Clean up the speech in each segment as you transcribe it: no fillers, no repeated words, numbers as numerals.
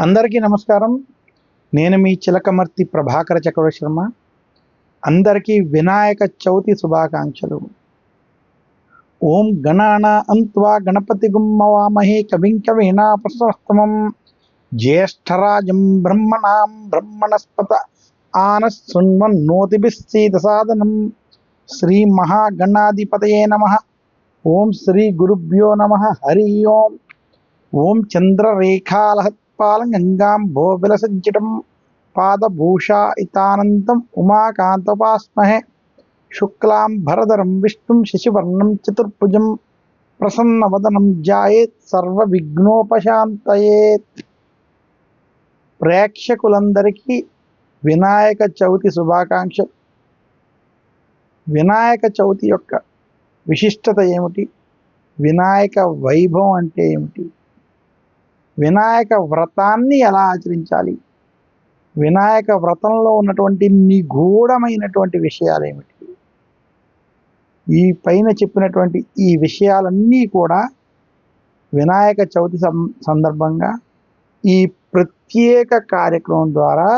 అందరికీ నమస్కారం. నేను మీ చిలకమర్తి ప్రభాకర చక్రవర్తి శర్మ. అందరికీ వినాయక చవితి శుభాకాంక్షలు. ఓం గణానాం త్వా గణపతిగుం మవామహే కవిం కవీనాముపమశ్రవస్తమం. జ్యేష్ఠరాజం బ్రహ్మణాం బ్రహ్మణస్పత ఆనశృణ్వన్నోతిభిः सीदसादनं. శ్రీ మహాగణాధిపతయే నమః. ఓం శ్రీ గురుభ్యో నమః. హరి ఓం. ఓం చంద్రరేఖాలహత్పాలం గంగాం భోవిలసజ్జితం పాదభూషాయితానందం ఉమాకాంతోపాస్మహే. శుక్లాం భరధరం విష్ణుం శశివర్ణం చతుర్భుజం ప్రసన్నవదనం ధ్యాయేత్ సర్వవిఘ్నోపశాంతయేత్. ప్రేక్షకులందరికీ వినాయక చవితి శుభాకాంక్ష. వినాయక చవితి యొక్క విశిష్టత ఏమిటి? వినాయక వైభవం అంటే ఏమిటి? వినాయక వ్రతాన్ని ఎలా ఆచరించాలి? వినాయక వ్రతంలో ఉన్నటువంటి నిగూఢమైనటువంటి విషయాలు ఏమిటి? ఈ పైన చెప్పినటువంటి ఈ విషయాలన్నీ కూడా వినాయక చవితి సందర్భంగా ఈ ప్రత్యేక కార్యక్రమం ద్వారా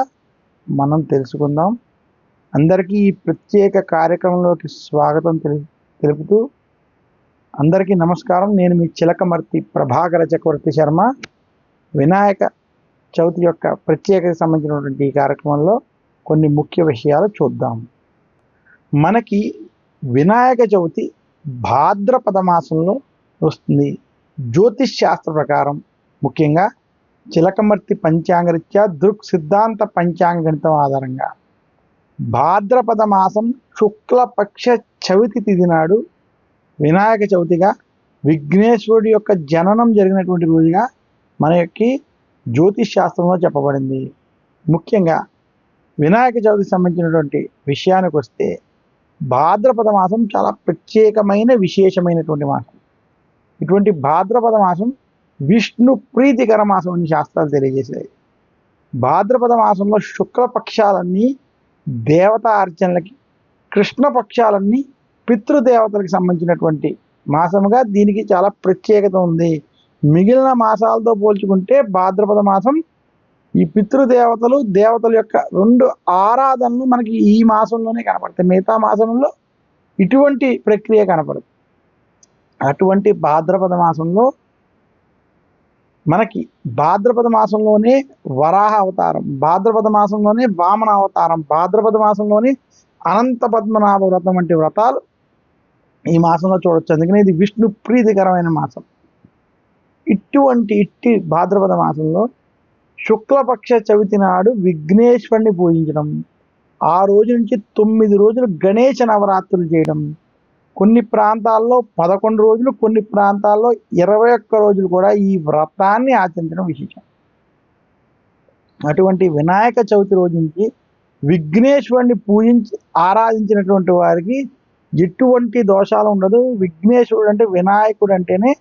మనం తెలుసుకుందాం. అందరికీ ఈ ప్రత్యేక కార్యక్రమంలోకి స్వాగతం తెలుపుతూ అందరికీ నమస్కారం. నేను మీ చిలకమర్తి ప్రభాకర చక్రవర్తి శర్మ. వినాయక చవితి యొక్క ప్రత్యేకతకు సంబంధించినటువంటి ఈ కార్యక్రమంలో కొన్ని ముఖ్య విషయాలు చూద్దాం. మనకి వినాయక చవితి భాద్రపద మాసంలో వస్తుంది. జ్యోతిష్ శాస్త్ర ప్రకారం ముఖ్యంగా చిలకమర్తి పంచాంగరీత్యా దృక్ సిద్ధాంత పంచాంగ గణితం ఆధారంగా భాద్రపద మాసం శుక్లపక్ష చవితి తిథి నాడు వినాయక చవితిగా, విఘ్నేశ్వరుడి యొక్క జననం జరిగినటువంటి రోజుగా మన యొక్క జ్యోతిష్ శాస్త్రంలో చెప్పబడింది. ముఖ్యంగా వినాయక చవితికి సంబంధించినటువంటి విషయానికి వస్తే భాద్రపద మాసం చాలా ప్రత్యేకమైన విశేషమైనటువంటి మాసం. ఇటువంటి భాద్రపద మాసం విష్ణు ప్రీతికర మాసం అని శాస్త్రాలు తెలియజేశాయి. భాద్రపద మాసంలో శుక్లపక్షాలన్నీ దేవతా అర్చనలకి, కృష్ణపక్షాలన్నీ పితృదేవతలకు సంబంధించినటువంటి మాసముగా దీనికి చాలా ప్రత్యేకత ఉంది. మిగిలిన మాసాలతో పోల్చుకుంటే భాద్రపద మాసం ఈ పితృదేవతలు, దేవతల యొక్క రెండు ఆరాధనలు మనకి ఈ మాసంలోనే కనపడతాయి. మిగతా మాసంలో ఇటువంటి ప్రక్రియ కనపడదు. అటువంటి భాద్రపద మాసంలో మనకి భాద్రపద మాసంలోనే వరాహ అవతారం, భాద్రపద మాసంలోనే వామన అవతారం, భాద్రపద మాసంలోనే అనంత పద్మనాభ వ్రతం వంటి వ్రతాలు ఈ మాసంలో చూడొచ్చు. అందుకని ఇది విష్ణు ప్రీతికరమైన మాసం. ఇట్టి భాద్రపద మాసంలో శుక్లపక్ష చవితి నాడు విఘ్నేశ్వరుని పూజించడం, ఆ రోజు నుంచి 9 రోజులు గణేశ నవరాత్రులు చేయడం, కొన్ని ప్రాంతాల్లో 11 రోజులు, కొన్ని ప్రాంతాల్లో 21 రోజులు కూడా ఈ వ్రతాన్ని ఆచరించడం విశేషం. అటువంటి వినాయక చవితి రోజు నుంచి విఘ్నేశ్వరుని పూజించి ఆరాధించినటువంటి వారికి ఎటువంటి దోషాలు ఉండదు. విఘ్నేశ్వరుడు అంటే, వినాయకుడు అంటేనే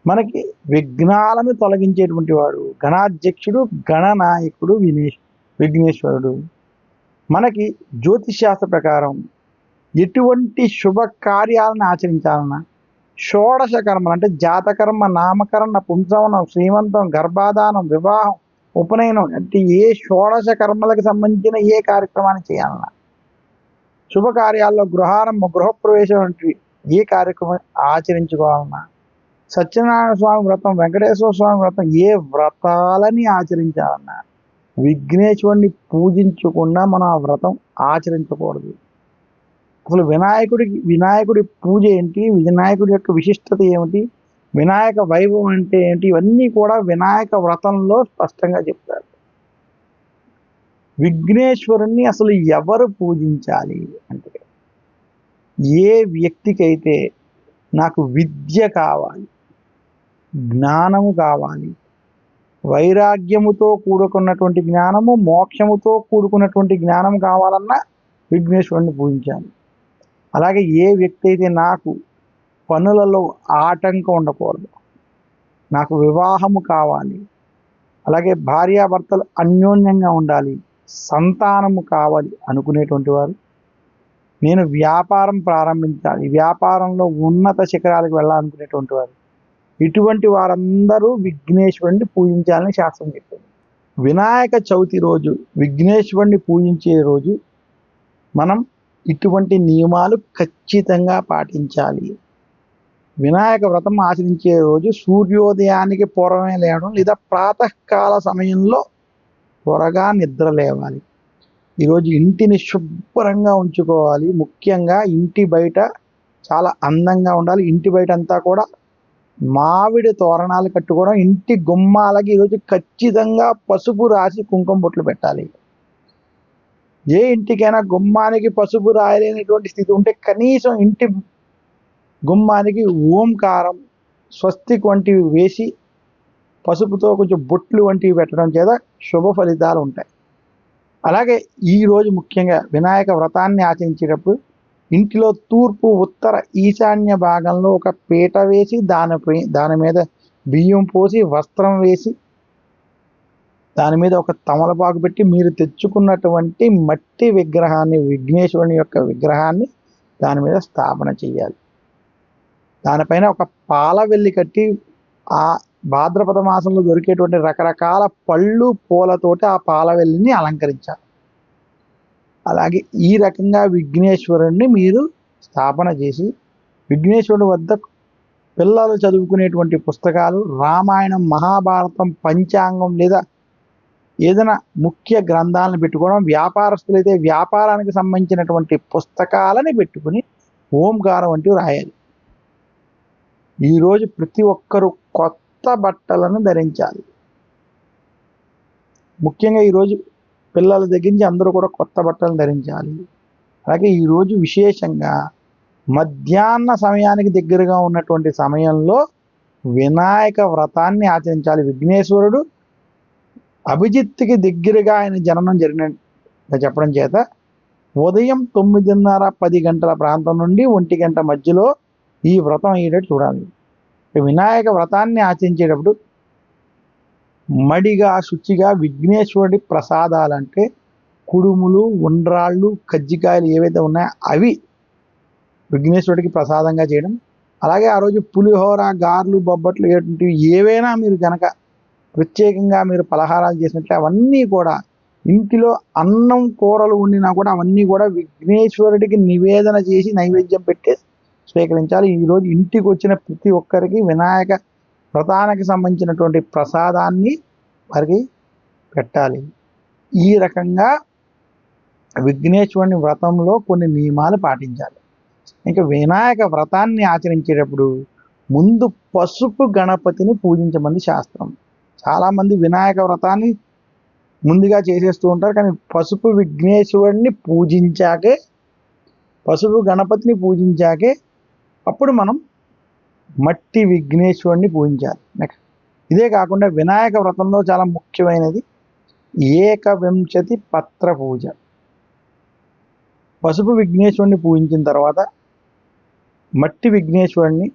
మనకి విఘ్నాలను తొలగించేటువంటి వాడు, గణాధ్యక్షుడు, గణనాయకుడు విఘ్నేశ్వరుడు. మనకి జ్యోతిష్ శాస్త్ర ప్రకారం ఎటువంటి శుభ కార్యాలను ఆచరించాలన్నా షోడశ కర్మలు అంటే జాతకర్మ, నామకరణ, పుంసవనం, శ్రీమంతం, గర్భాధానం, వివాహం, ఉపనయనం అంటే ఏ షోడశ కర్మలకు సంబంధించిన ఏ కార్యక్రమాన్ని చేయాలన్నా, శుభకార్యాల్లో గృహారంభం, గృహప్రవేశం వంటి ఏ కార్యక్రమం ఆచరించుకోవాలన్నా, సత్యనారాయణ స్వామి వ్రతం, వెంకటేశ్వర స్వామి వ్రతం, ఏ వ్రతాలని ఆచరించాలన్నా విఘ్నేశ్వరుని పూజించకుండా మనం ఆ వ్రతం ఆచరించకూడదు. అసలు వినాయకుడి పూజ ఏంటి, వినాయకుడి యొక్క విశిష్టత ఏమిటి, వినాయక వైభవం అంటే ఏంటి, ఇవన్నీ కూడా వినాయక వ్రతంలో స్పష్టంగా చెప్తారు. విఘ్నేశ్వరుణ్ణి అసలు ఎవరు పూజించాలి అంటే, ఏ వ్యక్తికైతే నాకు విద్య కావాలి, జ్ఞానము కావాలి, వైరాగ్యముతో కూడుకున్నటువంటి జ్ఞానము, మోక్షముతో కూడుకున్నటువంటి జ్ఞానం కావాలన్నా విఘ్నేశ్వరుణ్ణి పూజించాలి. అలాగే ఏ వ్యక్తి అయితే నాకు పనులలో ఆటంకం ఉండకూడదు, నాకు వివాహము కావాలి, అలాగే భార్యాభర్తలు అన్యోన్యంగా ఉండాలి, సంతానము కావాలి అనుకునేటువంటి వారు, నేను వ్యాపారం ప్రారంభించాలి, వ్యాపారంలో ఉన్నత శిఖరాలకు వెళ్ళాలనుకునేటువంటి వారు, ఇటువంటి వారందరూ విఘ్నేశ్వరుడిని పూజించాలని శాస్త్రం చెప్పింది. వినాయక చవితి రోజు విఘ్నేశ్వరుడిని పూజించే రోజు మనం ఇటువంటి నియమాలు ఖచ్చితంగా పాటించాలి. వినాయక వ్రతం ఆచరించే రోజు సూర్యోదయానికి పూర్వమే లేవడం లేదా ప్రాతకాల సమయంలో త్వరగా నిద్ర లేవాలి. ఈరోజు ఇంటిని శుభ్రంగా ఉంచుకోవాలి. ముఖ్యంగా ఇంటి బయట చాలా అందంగా ఉండాలి. ఇంటి బయట అంతా కూడా మామిడి తోరణాలు కట్టుకోవడం, ఇంటి గుమ్మాలకి ఈరోజు ఖచ్చితంగా పసుపు రాసి కుంకుమ బొట్లు పెట్టాలి. ఏ ఇంటికైనా గుమ్మానికి పసుపు రాయలేనటువంటి స్థితి ఉంటే కనీసం ఇంటి గుమ్మానికి ఓంకారం, స్వస్తిక్ వంటివి వేసి పసుపుతో కొంచెం బొట్లు వంటివి పెట్టడం చేత శుభ ఫలితాలు ఉంటాయి. అలాగే ఈరోజు ముఖ్యంగా వినాయక వ్రతాన్ని ఆచరించేటప్పుడు ఇంటిలో తూర్పు, ఉత్తర, ఈశాన్య భాగంలో ఒక పీట వేసి దాని మీద బియ్యం పోసి వస్త్రం వేసి దాని మీద ఒక తమలపాకు పెట్టి మీరు తెచ్చుకున్నటువంటి మట్టి విగ్రహాన్ని, విఘ్నేశ్వరుని యొక్క విగ్రహాన్ని దాని మీద స్థాపన చేయాలి. దానిపైన ఒక పాల వెల్లి కట్టి ఆ భాద్రపద మాసంలో దొరికేటువంటి రకరకాల పళ్ళు, పూలతోటి ఆ పాల వెల్లిని అలంకరించాలి. అలాగే ఈ రకంగా విఘ్నేశ్వరుణ్ణి మీరు స్థాపన చేసి విఘ్నేశ్వరుడి వద్ద పిల్లలు చదువుకునేటువంటి పుస్తకాలు, రామాయణం, మహాభారతం, పంచాంగం లేదా ఏదైనా ముఖ్య గ్రంథాలను పెట్టుకోవడం, వ్యాపారస్తులైతే వ్యాపారానికి సంబంధించినటువంటి పుస్తకాలని పెట్టుకుని ఓంకారం వంటివి రాయాలి. ఈరోజు ప్రతి ఒక్కరూ కొత్త బట్టలను ధరించాలి. ముఖ్యంగా ఈరోజు పిల్లల దగ్గర నుంచి అందరూ కూడా కొత్త బట్టలు ధరించాలి. అలాగే ఈరోజు విశేషంగా మధ్యాహ్న సమయానికి దగ్గరగా ఉన్నటువంటి సమయంలో వినాయక వ్రతాన్ని ఆచరించాలి. విఘ్నేశ్వరుడు అభిజిత్తుకి దగ్గరగా ఆయన జననం జరిగిన చెప్పడం చేత ఉదయం 9:30, 10 గంటల ప్రాంతం నుండి 1 గంట మధ్యలో ఈ వ్రతం అయ్యేటట్టు చూడాలి. వినాయక వ్రతాన్ని ఆచరించేటప్పుడు మడిగా, శుచిగా విఘ్నేశ్వరుడి ప్రసాదాలంటే కుడుములు, ఉండ్రాళ్ళు, కజ్జికాయలు ఏవైతే ఉన్నాయో అవి విఘ్నేశ్వరుడికి ప్రసాదంగా చేయడం. అలాగే ఆ రోజు పులిహోర, గారెలు, బొబ్బట్లు ఇటువంటివి ఏవైనా మీరు కనుక ప్రత్యేకంగా మీరు పలహారాలు చేసినట్లే అవన్నీ కూడా ఇంటిలో అన్నం, కూరలు వండినా కూడా అవన్నీ కూడా విఘ్నేశ్వరుడికి నివేదన చేసి నైవేద్యం పెట్టి స్వీకరించాలి. ఈరోజు ఇంటికి వచ్చిన ప్రతి ఒక్కరికి వినాయక వ్రతానికి సంబంధించినటువంటి ప్రసాదాన్ని వారికి పెట్టాలి. ఈ రకంగా విఘ్నేశ్వరుని వ్రతంలో కొన్ని నియమాలు పాటించాలి. ఇంకా వినాయక వ్రతాన్ని ఆచరించేటప్పుడు ముందు పసుపు గణపతిని పూజించమని శాస్త్రం. చాలామంది వినాయక వ్రతాన్ని ముందుగా చేసేస్తూ ఉంటారు. కానీ పసుపు విఘ్నేశ్వరుడిని పూజించాకే, పసుపు గణపతిని పూజించాకే అప్పుడు మనం మట్టి విఘ్నేశ్వరుడిని పూజించాలి. నెక్స్ట్ ఇదే కాకుండా వినాయక వ్రతంలో చాలా ముఖ్యమైనది ఏకవింశతి పత్ర పూజ. పసుపు విఘ్నేశ్వరుడిని పూజించిన తర్వాత మట్టి విఘ్నేశ్వరుడిని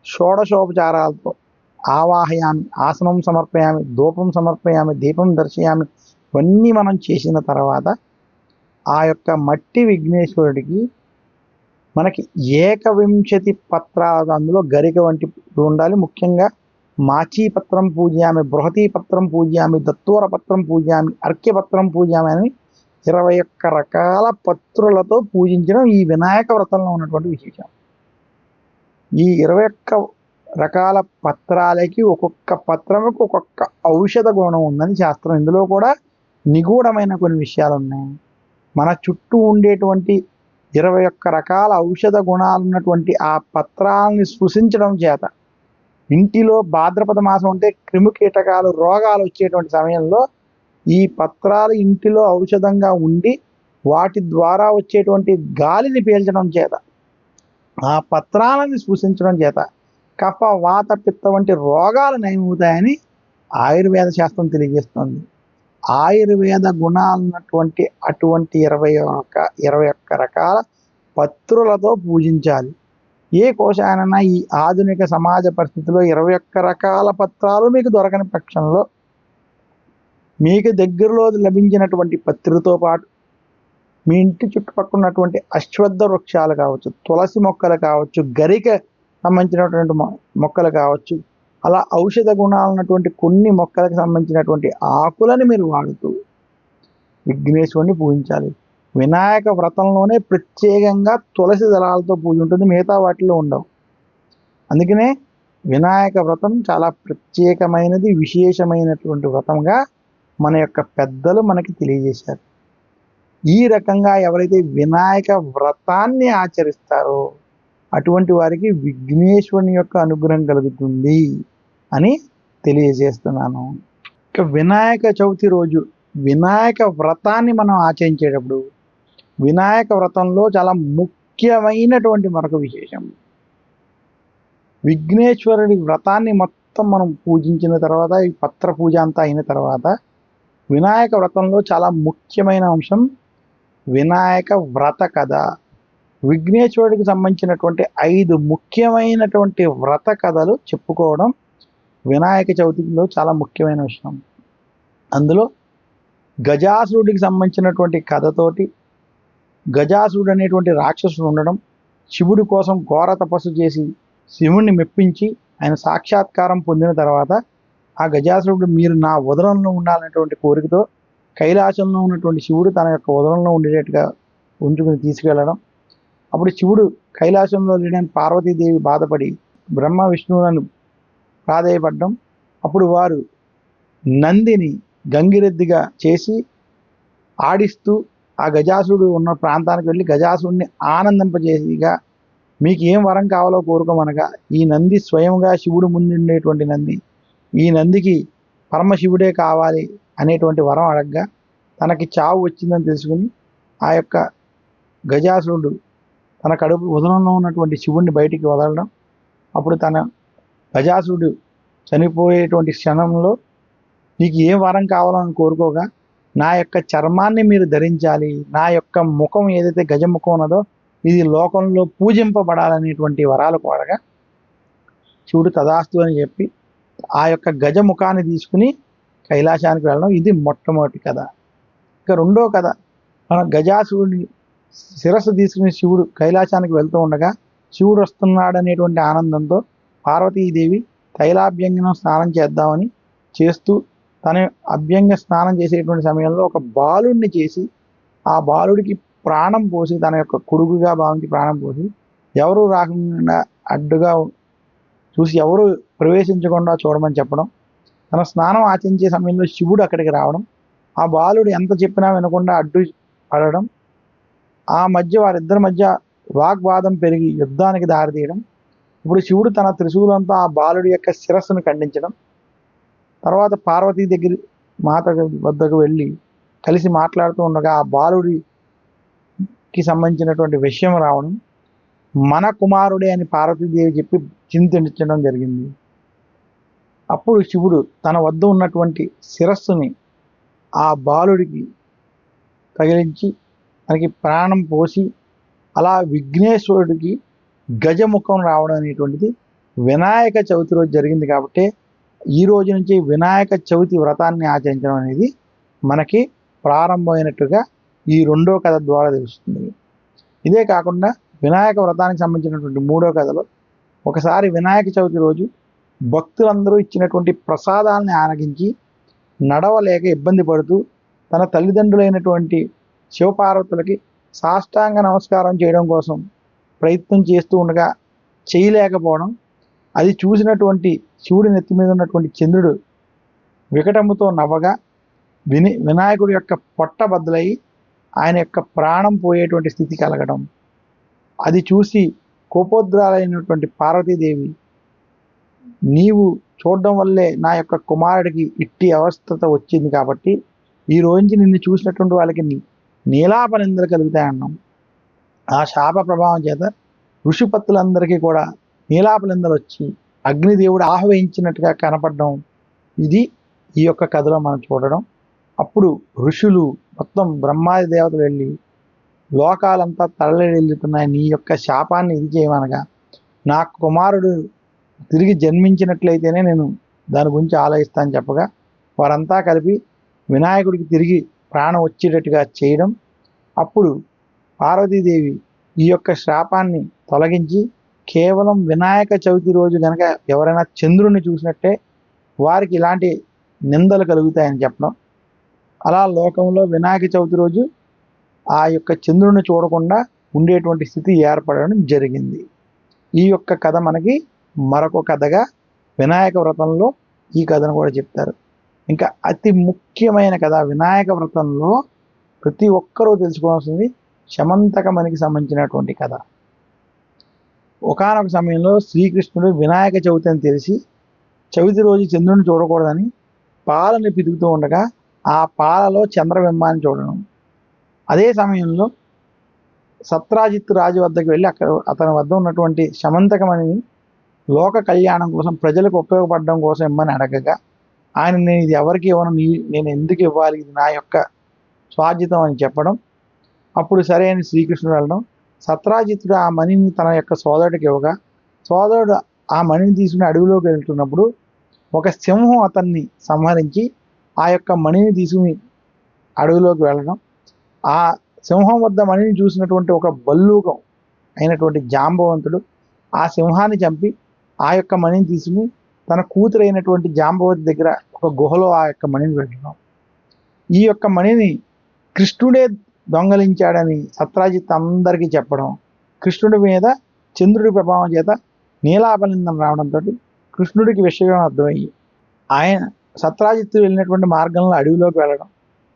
షోడశోపచారాలతో ఆవాహయామి, ఆసనం సమర్పయామి, ధూపం సమర్పయామి, దీపం దర్శయామి, ఇవన్నీ మనం చేసిన తర్వాత ఆ యొక్క మట్టి విఘ్నేశ్వరుడికి మనకి ఏకవింశతి పత్రాలు, అందులో గరిక వంటి ఉండాలి. ముఖ్యంగా మాచీపత్రం పూజయామి, బృహతీపత్రం పూజయామి, దత్తూర పత్రం పూజయామి, అర్క్యపత్రం పూజయామి అని 21 రకాల పత్రులతో పూజించడం ఈ వినాయక వ్రతంలో ఉన్నటువంటి విశేషం. ఈ 21 రకాల పత్రాలకి ఒక్కొక్క పత్రముకు ఒక్కొక్క ఔషధ గుణం ఉందని శాస్త్రం. ఇందులో కూడా నిగూఢమైన కొన్ని విషయాలు ఉన్నాయి. మన చుట్టూ ఉండేటువంటి 21 రకాల ఔషధ గుణాలు ఉన్నటువంటి ఆ పత్రాలని స్పృశించడం చేత ఇంటిలో భాద్రపద మాసం అంటే క్రిమి కీటకాలు, రోగాలు వచ్చేటువంటి సమయంలో ఈ పత్రాలు ఇంటిలో ఔషధంగా ఉండి వాటి ద్వారా వచ్చేటువంటి గాలిని పీల్చడం చేత, ఆ పత్రాలను స్పృశించడం చేత కఫ, వాత, పిత్త వంటి రోగాలు నయమవుతాయని ఆయుర్వేద శాస్త్రం తెలియజేస్తుంది. ఆయుర్వేద గుణాలున్నటువంటి అటువంటి 21 రకాల పత్రులతో పూజించాలి. ఏ కోశానైనా ఈ ఆధునిక సమాజ పరిస్థితిలో 21 రకాల పత్రాలు మీకు దొరకని పక్షంలో మీకు దగ్గరలో లభించినటువంటి పత్రితో పాటు మీ ఇంటి చుట్టుపక్కల ఉన్నటువంటి అశ్వత్థ వృక్షాలు కావచ్చు, తులసి మొక్కలు కావచ్చు, గరిక సంబంధించినటువంటి మొక్కలు కావచ్చు, అలా ఔషధ గుణాలు ఉన్నటువంటి కొన్ని మొక్కలకు సంబంధించినటువంటి ఆకులను మీరు వాడుతూ విఘ్నేశ్వరుని పూజించాలి. వినాయక వ్రతంలోనే ప్రత్యేకంగా తులసి దళాలతో పూజ ఉంటుంది, మిగతా వాటిలో ఉండవు. అందుకనే వినాయక వ్రతం చాలా ప్రత్యేకమైనది, విశేషమైనటువంటి వ్రతంగా మన యొక్క పెద్దలు మనకి తెలియజేశారు. ఈ రకంగా ఎవరైతే వినాయక వ్రతాన్ని ఆచరిస్తారో అటువంటి వారికి విఘ్నేశ్వరుని యొక్క అనుగ్రహం కలుగుతుంది అని తెలియజేస్తున్నాను. ఇక వినాయక చవితి రోజు వినాయక వ్రతాన్ని మనం ఆచరించేటప్పుడు వినాయక వ్రతంలో చాలా ముఖ్యమైనటువంటి మరొక విశేషం, విఘ్నేశ్వరుడి వ్రతాన్ని మొత్తం మనం పూజించిన తర్వాత, ఈ పత్ర పూజ అంతా అయిన తర్వాత వినాయక వ్రతంలో చాలా ముఖ్యమైన అంశం వినాయక వ్రత కథ. విఘ్నేశ్వరుడికి సంబంధించినటువంటి 5 ముఖ్యమైనటువంటి వ్రత కథలు చెప్పుకోవడం వినాయక చవితిలో చాలా ముఖ్యమైన విషయం. అందులో గజాసురుడికి సంబంధించినటువంటి కథతోటి, గజాసురుడు అనేటువంటి రాక్షసుడు ఉండడం, శివుడి కోసం ఘోర తపస్సు చేసి శివుణ్ణి మెప్పించి ఆయన సాక్షాత్కారం పొందిన తర్వాత ఆ గజాసురుడు మీరు నా ఉదరంలో ఉండాలనేటువంటి కోరికతో కైలాసంలో ఉన్నటువంటి శివుడు తన యొక్క ఉదరంలో ఉండేటట్టుగా ఉంచుకుని తీసుకెళ్లడం. అప్పుడు శివుడు కైలాసంలో లేడని పార్వతీదేవి బాధపడి బ్రహ్మ విష్ణువులను ప్రాధేయపడ్డం. అప్పుడు వారు నందిని గంగిరెద్దిగా చేసి ఆడిస్తూ ఆ గజాసురుడు ఉన్న ప్రాంతానికి వెళ్ళి గజాసురుడిని ఆనందింపజేసిగా మీకు ఏం వరం కావాలో కోరుకోమనగా ఈ నంది స్వయంగా శివుడు ముందుండేటువంటి నంది, ఈ నందికి పరమశివుడే కావాలి అనేటువంటి వరం అడగగా తనకి చావు వచ్చిందని తెలుసుకుని ఆ యొక్క గజాసురుడు తన కడుపు ఉదరంలో ఉన్నటువంటి శివుడిని బయటికి వదలడం. అప్పుడు తన గజాసురుడు చనిపోయేటువంటి క్షణంలో నీకు ఏ వరం కావాలని కోరుకోగా నా యొక్క చర్మాన్ని మీరు ధరించాలి, నా యొక్క ముఖం ఏదైతే గజముఖం ఉన్నదో ఇది లోకంలో పూజింపబడాలనేటువంటి వరాలు కోరగా శివుడు తదాస్తు అని చెప్పి ఆ యొక్క గజముఖాన్ని తీసుకుని కైలాసానికి వెళ్ళడం. ఇది మొట్టమొదటి కథ. ఇక రెండో కథ, మన గజాసురుడిని శిరస్సు తీసుకుని శివుడు కైలాసానికి వెళ్తూ ఉండగా శివుడు వస్తున్నాడనేటువంటి ఆనందంతో పార్వతీదేవి తైలాభ్యంగనం స్నానం చేద్దామని చేస్తూ తన అభ్యంగ స్నానం చేసేటువంటి సమయంలో ఒక బాలుడిని చేసి ఆ బాలుడికి ప్రాణం పోసి తన యొక్క కొడుకుగా భావించి ప్రాణం పోసి ఎవరు రాకుండా అడ్డుగా చూసి ఎవరు ప్రవేశించకుండా చూడమని చెప్పడం. తన స్నానం ఆచరించే సమయంలో శివుడు అక్కడికి రావడం, ఆ బాలుడు ఎంత చెప్పినా వినకుండా అడ్డు పడడం, ఆ మధ్య వారిద్దరి మధ్య వాగ్వాదం పెరిగి యుద్ధానికి దారితీయడం. ఇప్పుడు శివుడు తన త్రిశూలంతో ఆ బాలుడి యొక్క శిరస్సును ఖండించడం. తర్వాత పార్వతీ మాత వద్దకు వెళ్ళి కలిసి మాట్లాడుతూ ఉండగా ఆ బాలుడికి సంబంధించినటువంటి విషయం రావడం, మన కుమారుడే అని పార్వతీదేవి చెప్పి చింతించడం జరిగింది. అప్పుడు శివుడు తన వద్ద ఉన్నటువంటి శిరస్సుని ఆ బాలుడికి తగిలించి తనకి ప్రాణం పోసి అలా విఘ్నేశ్వరుడికి గజముఖం రావడం అనేటువంటిది వినాయక చవితి రోజు జరిగింది. కాబట్టి ఈ రోజు నుంచి వినాయక చవితి వ్రతాన్ని ఆచరించడం అనేది మనకి ప్రారంభమైనట్టుగా ఈ రెండో కథ ద్వారా తెలుస్తుంది. ఇదే కాకుండా వినాయక వ్రతానికి సంబంధించినటువంటి మూడో కథలో ఒకసారి వినాయక చవితి రోజు భక్తులందరూ ఇచ్చినటువంటి ప్రసాదాలని ఆరగించి నడవలేక ఇబ్బంది పడుతూ తన తల్లిదండ్రులైనటువంటి శివపార్వతులకి సాష్టాంగ నమస్కారం చేయడం కోసం ప్రయత్నం చేస్తూ ఉండగా చేయలేకపోవడం, అది చూసినటువంటి శివుడి నెత్తి మీద ఉన్నటువంటి చంద్రుడు వికటముతో నవ్వగా వినాయకుడి యొక్క పొట్ట బద్దలై ఆయన యొక్క ప్రాణం పోయేటువంటి స్థితి కలగడం, అది చూసి కోపోద్రాలైనటువంటి పార్వతీదేవి నీవు చూడడం వల్లే నా యొక్క కుమారుడికి ఇట్టి అవస్థత వచ్చింది, కాబట్టి ఈ రోజు నిన్ను చూసినటువంటి వాళ్ళకి నీలాప నిందలు కలుగుతాయన్నాం. ఆ శాప ప్రభావం చేత ఋషిపత్తులందరికీ కూడా నీలాప నిందలు వచ్చి అగ్నిదేవుడు ఆహ్వానించినట్టుగా కనపడడం, ఇది ఈ యొక్క కథలో మనం చూడడం. అప్పుడు ఋషులు మొత్తం బ్రహ్మాది దేవతలు వెళ్ళి లోకాలంతా తరలిల్లుతున్నాయి, నీ యొక్క శాపాన్ని ఇది చేయమనగా నా కుమారుడు తిరిగి జన్మించినట్లయితేనే నేను దాని గురించి ఆలోచిస్తానని చెప్పగా వారంతా కలిపి వినాయకుడికి తిరిగి ప్రాణం వచ్చేటట్టుగా చేయడం. అప్పుడు పార్వతీదేవి ఈ యొక్క శాపాన్ని తొలగించి కేవలం వినాయక చవితి రోజు కనుక ఎవరైనా చంద్రుడిని చూసినట్టే వారికి ఇలాంటి నిందలు కలుగుతాయని చెప్పడం. అలా లోకంలో వినాయక చవితి రోజు ఆ యొక్క చంద్రుడిని చూడకుండా ఉండేటువంటి స్థితి ఏర్పడడం జరిగింది. ఈ యొక్క కథ మనకి మరొక కథగా వినాయక వ్రతంలో ఈ కథను కూడా చెప్తారు. ఇంకా అతి ముఖ్యమైన కథ వినాయక వ్రతంలో ప్రతి ఒక్కరూ తెలుసుకోవాల్సింది శమంతకమణికి సంబంధించినటువంటి కథ. ఒకానొక సమయంలో శ్రీకృష్ణుడు వినాయక చవితి అని తెలిసి చవితి రోజు చంద్రుడిని చూడకూడదని పాలని పితుకుతూ ఉండగా ఆ పాలలో చంద్రబింబాన్ని చూడడం. అదే సమయంలో సత్రాజిత్తు రాజు వద్దకు వెళ్ళి అతని వద్ద ఉన్నటువంటి శమంతకమణిని లోక కళ్యాణం కోసం ప్రజలకు ఉపయోగపడడం కోసం ఇమ్మని అడగగా ఆయన నేను ఇది ఎవరికి ఇవ్వను, నేను ఎందుకు ఇవ్వాలి, ఇది నా యొక్క స్వార్జితం అని చెప్పడం. అప్పుడు సరే అని శ్రీకృష్ణుడు వెళ్ళడం. సత్రాజిత్తుడు ఆ మణిని తన యొక్క సోదరుడికి ఇవ్వగా సోదరుడు ఆ మణిని తీసుకుని అడవిలోకి వెళ్తున్నప్పుడు ఒక సింహం అతన్ని సంహరించి ఆ యొక్క మణిని తీసుకుని అడవిలోకి వెళ్ళడం. ఆ సింహం వద్ద మణిని చూసినటువంటి ఒక బల్లూకం అయినటువంటి జాంబవంతుడు ఆ సింహాన్ని చంపి ఆ యొక్క మణిని తీసుకుని తన కూతురు అయినటువంటి జాంబవతి దగ్గర ఒక గుహలో ఆ యొక్క మణిని పెట్టడం. ఈ యొక్క మణిని కృష్ణుడే దొంగలించాడని సత్రాజిత్ అందరికీ చెప్పడం. కృష్ణుడి మీద చంద్రుడి ప్రభావం చేత నీలాపనిందం రావడంతో కృష్ణుడికి విషయం అర్థమయ్యి ఆయన సత్రాజిత్తు వెళ్ళినటువంటి మార్గంలో అడవిలోకి వెళ్ళడం.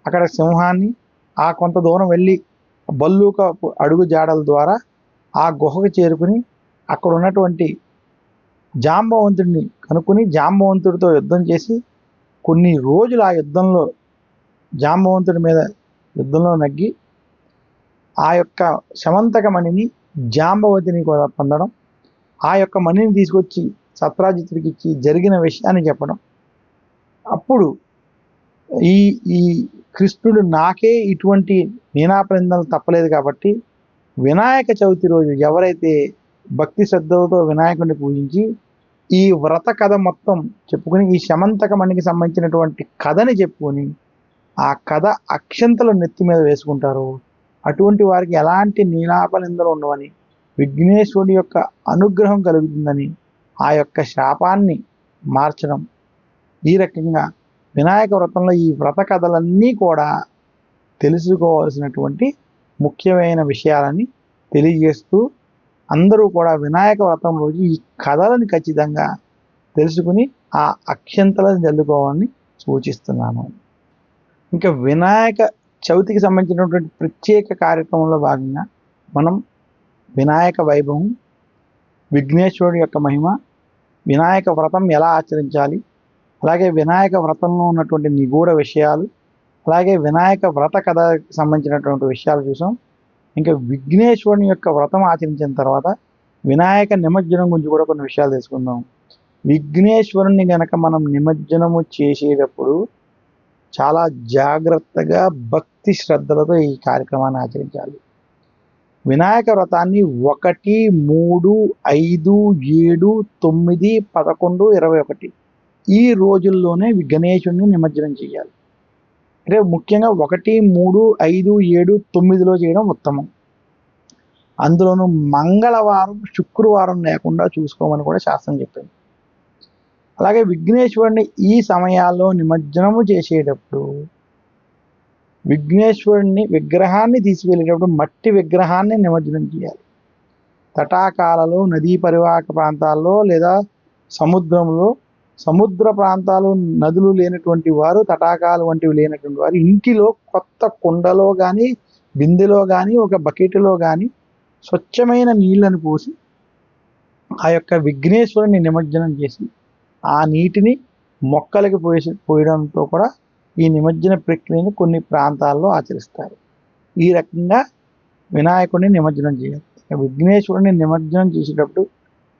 అక్కడ సింహాన్ని ఆ కొంత దూరం వెళ్ళి బల్లూక అడుగు జాడల ద్వారా ఆ గుహకు చేరుకుని అక్కడ ఉన్నటువంటి జాంబవంతుడిని కనుక్కుని జాంబవంతుడితో యుద్ధం చేసి కొన్ని రోజులు ఆ యుద్ధంలో జాంబవంతుడి మీద యుద్ధంలో నగ్గి ఆ యొక్క శమంతకమణిని జాంబవతిని కూడా పొందడం. ఆ యొక్క మణిని తీసుకొచ్చి సత్రాజిత్తుడికి ఇచ్చి జరిగిన విషయాన్ని చెప్పడం. అప్పుడు ఈ ఈ కృష్ణుడు నాకే ఇటువంటి నీనాపనిందలు తప్పలేదు కాబట్టి వినాయక చవితి రోజు ఎవరైతే భక్తి శ్రద్ధలతో వినాయకుడిని పూజించి ఈ వ్రత కథ మొత్తం చెప్పుకుని ఈ శమంతకమణికి సంబంధించినటువంటి కథని చెప్పుకొని ఆ కథ అక్షంతలు నెత్తి మీద వేసుకుంటారు అటువంటి వారికి ఎలాంటి నీలాపనిందలు ఉండవని విఘ్నేశ్వరుడి యొక్క అనుగ్రహం కలుగుతుందని ఆ యొక్క శాపాన్ని మార్చడం. ఈ రకంగా వినాయక వ్రతంలో ఈ వ్రత కథలన్నీ కూడా తెలుసుకోవాల్సినటువంటి ముఖ్యమైన విషయాలని తెలియజేస్తూ అందరూ కూడా వినాయక వ్రతం రోజు ఈ కథలను ఖచ్చితంగా తెలుసుకుని ఆ అక్షంతలను జల్లుకోవాలని సూచిస్తున్నాను. ఇంకా వినాయక చవితికి సంబంధించినటువంటి ప్రత్యేక కార్యక్రమంలో భాగంగా మనం వినాయక వైభవం, విఘ్నేశ్వరుడి యొక్క మహిమ, వినాయక వ్రతం ఎలా ఆచరించాలి, అలాగే వినాయక వ్రతంలో ఉన్నటువంటి నిగూఢ విషయాలు, అలాగే వినాయక వ్రత కథకి సంబంధించినటువంటి విషయాలు చూసాం. ఇంకా విఘ్నేశ్వరుని యొక్క వ్రతం ఆచరించిన తర్వాత వినాయక నిమజ్జనం గురించి కూడా కొన్ని విషయాలు తెలుసుకుందాం. విఘ్నేశ్వరుని గనక మనం నిమజ్జనము చేసేటప్పుడు చాలా జాగ్రత్తగా భక్తి శ్రద్ధలతో ఈ కార్యక్రమాన్ని ఆచరించాలి. వినాయక వ్రతాన్ని 1, 3, 5, 7, 9, 11, 21 ఈ రోజుల్లోనే గణేశుడిని నిమజ్జనం చేయాలి. అంటే ముఖ్యంగా 1, 3, 5, 7, 9లో చేయడం ఉత్తమం. అందులోనూ మంగళవారం, శుక్రవారం లేకుండా చూసుకోమని కూడా శాస్త్రం చెప్పింది. అలాగే విఘ్నేశ్వరుని ఈ సమయాల్లో నిమజ్జనము చేసేటప్పుడు విఘ్నేశ్వరుని విగ్రహాన్ని తీసుకెళ్ళేటప్పుడు మట్టి విగ్రహాన్ని నిమజ్జనం చేయాలి. తటాకాలలో, నదీ పరివాహక ప్రాంతాల్లో లేదా సముద్రంలో, సముద్ర ప్రాంతాలు నదులు లేనటువంటి వారు, తటాకాలు వంటివి లేనటువంటి వారు ఇంటిలో కొత్త కుండలో కానీ బిందెలో కానీ ఒక బకెట్లో కానీ స్వచ్ఛమైన నీళ్లను పోసి ఆ యొక్క విఘ్నేశ్వరుని నిమజ్జనం చేసి ఆ నీటిని మొక్కలకి పోయడంతో కూడా ఈ నిమజ్జన ప్రక్రియను కొన్ని ప్రాంతాల్లో ఆచరిస్తారు. ఈ రకంగా వినాయకుడిని నిమజ్జనం చేయాలి. విఘ్నేశ్వరుని నిమజ్జనం చేసేటప్పుడు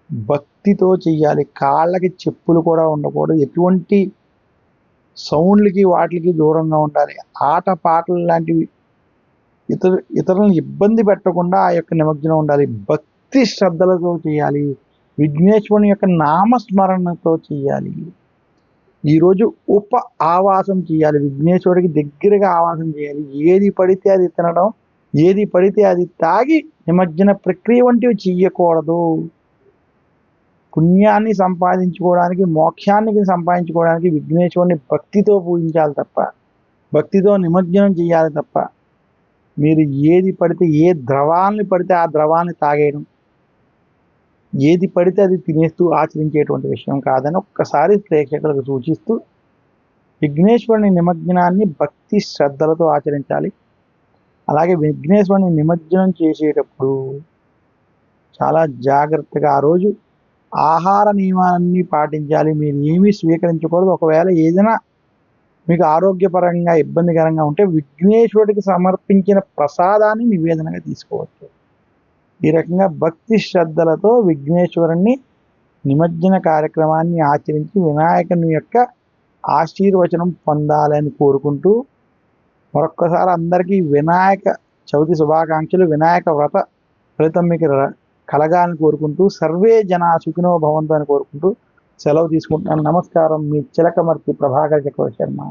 భక్తితో చేయాలి. కాళ్ళకి చెప్పులు కూడా ఉండకూడదు. ఎటువంటి సౌండ్లకి వాటికి దూరంగా ఉండాలి. ఆట పాటలు లాంటివి ఇతరులను ఇబ్బంది పెట్టకుండా ఆ యొక్క నిమజ్జనం ఉండాలి. భక్తి శ్రద్ధలతో చేయాలి. విఘ్నేశ్వరుని యొక్క నామస్మరణతో చేయాలి. ఈరోజు ఆవాసం చేయాలి. విఘ్నేశ్వరుడికి దగ్గరగా ఆవాసం చేయాలి. ఏది పడితే అది తినడం, ఏది పడితే అది తాగి నిమజ్జన ప్రక్రియ వంటివి చెయ్యకూడదు. పుణ్యాన్ని సంపాదించుకోవడానికి, మోక్షాన్ని సంపాదించుకోవడానికి విఘ్నేశ్వరుని భక్తితో పూజించాలి తప్ప, భక్తితో నిమజ్జనం చేయాలి తప్ప, మీరు ఏది పడితే, ఏ ద్రవాన్ని పడితే ఆ ద్రవాన్ని తాగేయడం, ఏది పడితే అది తినేస్తూ ఆచరించేటువంటి విషయం కాదని ఒక్కసారి ప్రేక్షకులకు సూచిస్తూ, విఘ్నేశ్వరుని నిమజ్జనాన్ని భక్తి శ్రద్ధలతో ఆచరించాలి. అలాగే విఘ్నేశ్వరుని నిమజ్జనం చేసేటప్పుడు చాలా జాగ్రత్తగా ఆ రోజు ఆహార నియమాలన్నీ పాటించాలి. మీరు ఏమీ స్వీకరించకూడదు. ఒకవేళ ఏదైనా మీకు ఆరోగ్యపరంగా ఇబ్బందికరంగా ఉంటే విఘ్నేశ్వరుడికి సమర్పించిన ప్రసాదాన్ని నివేదనగా తీసుకోవచ్చు. ఈ రకంగా భక్తి శ్రద్ధలతో విఘ్నేశ్వరుణ్ణి నిమజ్జన కార్యక్రమాన్ని ఆచరించి వినాయకుని యొక్క ఆశీర్వచనం పొందాలని కోరుకుంటూ, మరొక్కసారి అందరికీ వినాయక చవితి శుభాకాంక్షలు. వినాయక వ్రత ఫలితం మీకు కలగాలని కోరుకుంటూ, సర్వే జనా సుఖినో భవంతు అని కోరుకుంటూ సెలవు తీసుకుంటున్నాను. నమస్కారం. మీ చిలకమర్తి ప్రభాకర్ చక్రవర్తి శర్మ.